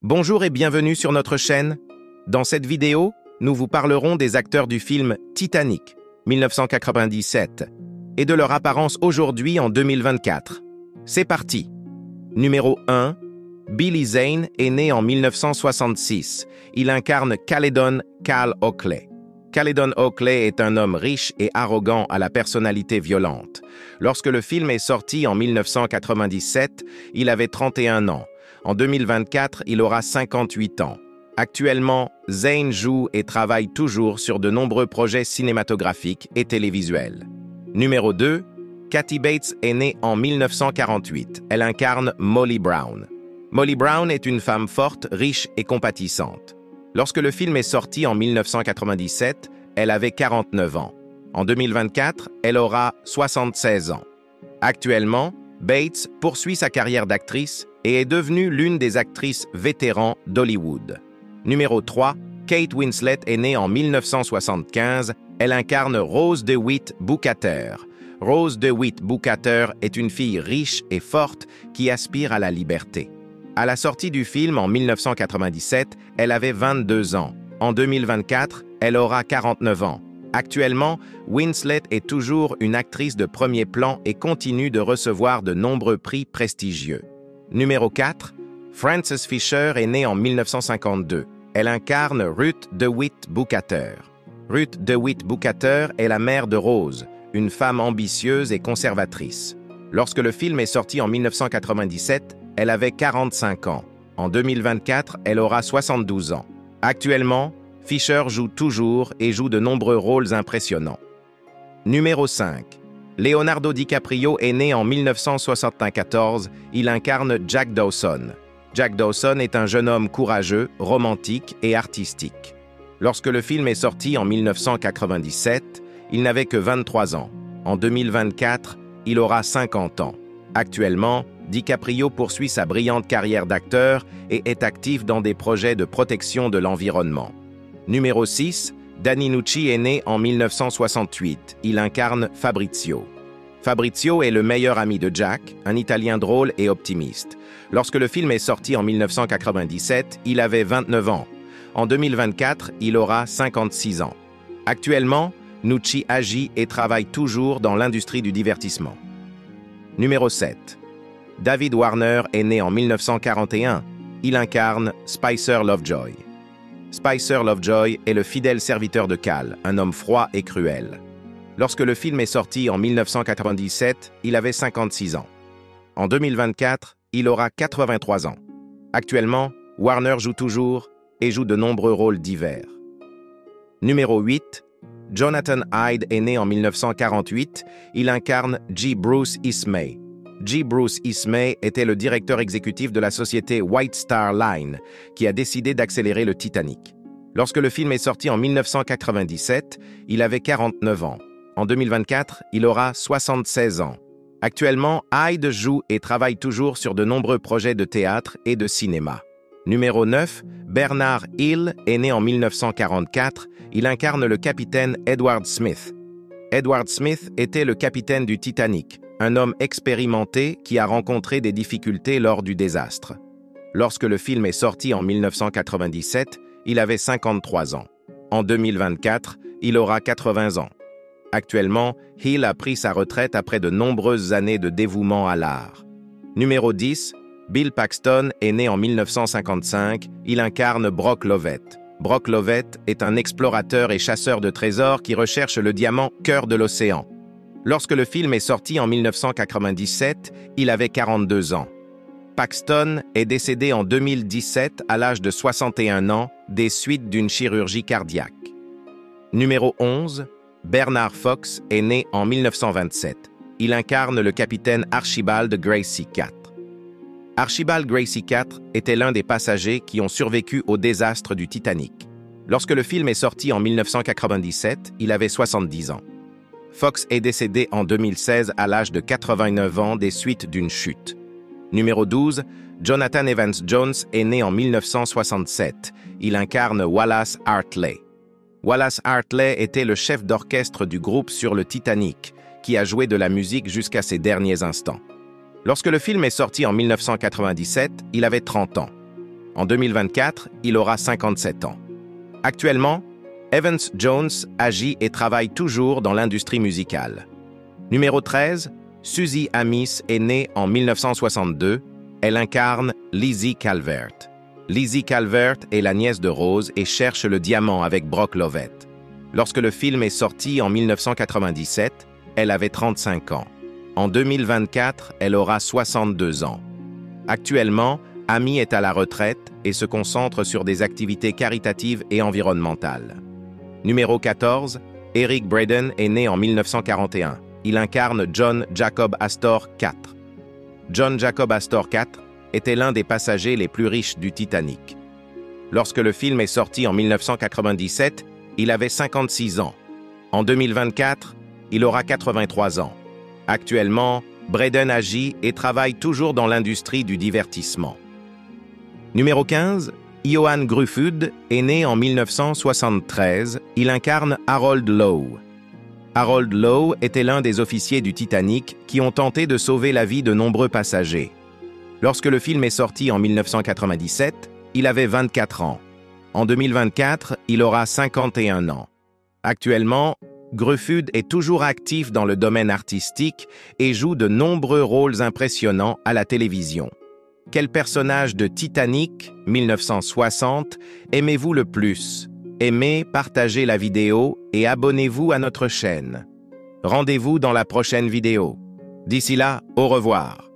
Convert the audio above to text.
Bonjour et bienvenue sur notre chaîne. Dans cette vidéo, nous vous parlerons des acteurs du film Titanic, 1997, et de leur apparence aujourd'hui en 2024. C'est parti. Numéro 1. Billy Zane est né en 1966. Il incarne Caledon Cal Oakley. Caledon Oakley est un homme riche et arrogant à la personnalité violente. Lorsque le film est sorti en 1997, il avait 31 ans. En 2024, il aura 58 ans. Actuellement, Zane joue et travaille toujours sur de nombreux projets cinématographiques et télévisuels. Numéro 2. Kathy Bates est née en 1948. Elle incarne Molly Brown. Molly Brown est une femme forte, riche et compatissante. Lorsque le film est sorti en 1997, elle avait 49 ans. En 2024, elle aura 76 ans. Actuellement, Bates poursuit sa carrière d'actrice et est devenue l'une des actrices vétérans d'Hollywood. Numéro 3. Kate Winslet est née en 1975. Elle incarne Rose DeWitt Bukater. Rose DeWitt Bukater est une fille riche et forte qui aspire à la liberté. À la sortie du film en 1997, elle avait 22 ans. En 2024, elle aura 49 ans. Actuellement, Winslet est toujours une actrice de premier plan et continue de recevoir de nombreux prix prestigieux. Numéro 4. Frances Fisher est née en 1952. Elle incarne Ruth DeWitt Bukater. Ruth DeWitt Bukater est la mère de Rose, une femme ambitieuse et conservatrice. Lorsque le film est sorti en 1997, elle avait 45 ans. En 2024, elle aura 72 ans. Actuellement, Fisher joue toujours et joue de nombreux rôles impressionnants. Numéro 5. Leonardo DiCaprio est né en 1974. Il incarne Jack Dawson. Jack Dawson est un jeune homme courageux, romantique et artistique. Lorsque le film est sorti en 1997, il n'avait que 23 ans. En 2024, il aura 50 ans. Actuellement, DiCaprio poursuit sa brillante carrière d'acteur et est actif dans des projets de protection de l'environnement. Numéro 6. Danny Nucci est né en 1968. Il incarne Fabrizio. Fabrizio est le meilleur ami de Jack, un Italien drôle et optimiste. Lorsque le film est sorti en 1997, il avait 29 ans. En 2024, il aura 56 ans. Actuellement, Nucci agit et travaille toujours dans l'industrie du divertissement. Numéro 7. David Warner est né en 1941. Il incarne Spicer Lovejoy. Spicer Lovejoy est le fidèle serviteur de Cal, un homme froid et cruel. Lorsque le film est sorti en 1997, il avait 56 ans. En 2024, il aura 83 ans. Actuellement, Warner joue toujours et joue de nombreux rôles divers. Numéro 8. Jonathan Hyde est né en 1948. Il incarne G. Bruce Ismay. G. Bruce Ismay était le directeur exécutif de la société White Star Line, qui a décidé d'accélérer le Titanic. Lorsque le film est sorti en 1997, il avait 49 ans. En 2024, il aura 76 ans. Actuellement, Hyde joue et travaille toujours sur de nombreux projets de théâtre et de cinéma. Numéro 9. Bernard Hill est né en 1944. Il incarne le capitaine Edward Smith. Edward Smith était le capitaine du Titanic, un homme expérimenté qui a rencontré des difficultés lors du désastre. Lorsque le film est sorti en 1997, il avait 53 ans. En 2024, il aura 80 ans. Actuellement, Hill a pris sa retraite après de nombreuses années de dévouement à l'art. Numéro 10. Bill Paxton est né en 1955. Il incarne Brock Lovett. Brock Lovett est un explorateur et chasseur de trésors qui recherche le diamant cœur de l'océan. Lorsque le film est sorti en 1997, il avait 42 ans. Paxton est décédé en 2017 à l'âge de 61 ans des suites d'une chirurgie cardiaque. Numéro 11. Bernard Fox est né en 1927. Il incarne le capitaine Archibald Gracie IV. Archibald Gracie IV était l'un des passagers qui ont survécu au désastre du Titanic. Lorsque le film est sorti en 1997, il avait 70 ans. Fox est décédé en 2016 à l'âge de 89 ans des suites d'une chute. Numéro 12. Jonathan Evans-Jones est né en 1967. Il incarne Wallace Hartley. Wallace Hartley était le chef d'orchestre du groupe sur le Titanic, qui a joué de la musique jusqu'à ses derniers instants. Lorsque le film est sorti en 1997, il avait 30 ans. En 2024, il aura 57 ans. Actuellement, Evans Jones agit et travaille toujours dans l'industrie musicale. Numéro 13, Suzy Amis est née en 1962. Elle incarne Lizzie Calvert. Lizzie Calvert est la nièce de Rose et cherche le diamant avec Brock Lovett. Lorsque le film est sorti en 1997, elle avait 35 ans. En 2024, elle aura 62 ans. Actuellement, Amy est à la retraite et se concentre sur des activités caritatives et environnementales. Numéro 14, Eric Braeden est né en 1941. Il incarne John Jacob Astor IV. John Jacob Astor IV était l'un des passagers les plus riches du Titanic. Lorsque le film est sorti en 1997, il avait 56 ans. En 2024, il aura 83 ans. Actuellement, Braeden agit et travaille toujours dans l'industrie du divertissement. Numéro 15, Ioan Gruffudd est né en 1973. Il incarne Harold Lowe. Harold Lowe était l'un des officiers du Titanic qui ont tenté de sauver la vie de nombreux passagers. Lorsque le film est sorti en 1997, il avait 24 ans. En 2024, il aura 51 ans. Actuellement, Gruffudd est toujours actif dans le domaine artistique et joue de nombreux rôles impressionnants à la télévision. Quel personnage de Titanic 1960 aimez-vous le plus? Aimez, partagez la vidéo et abonnez-vous à notre chaîne. Rendez-vous dans la prochaine vidéo. D'ici là, au revoir.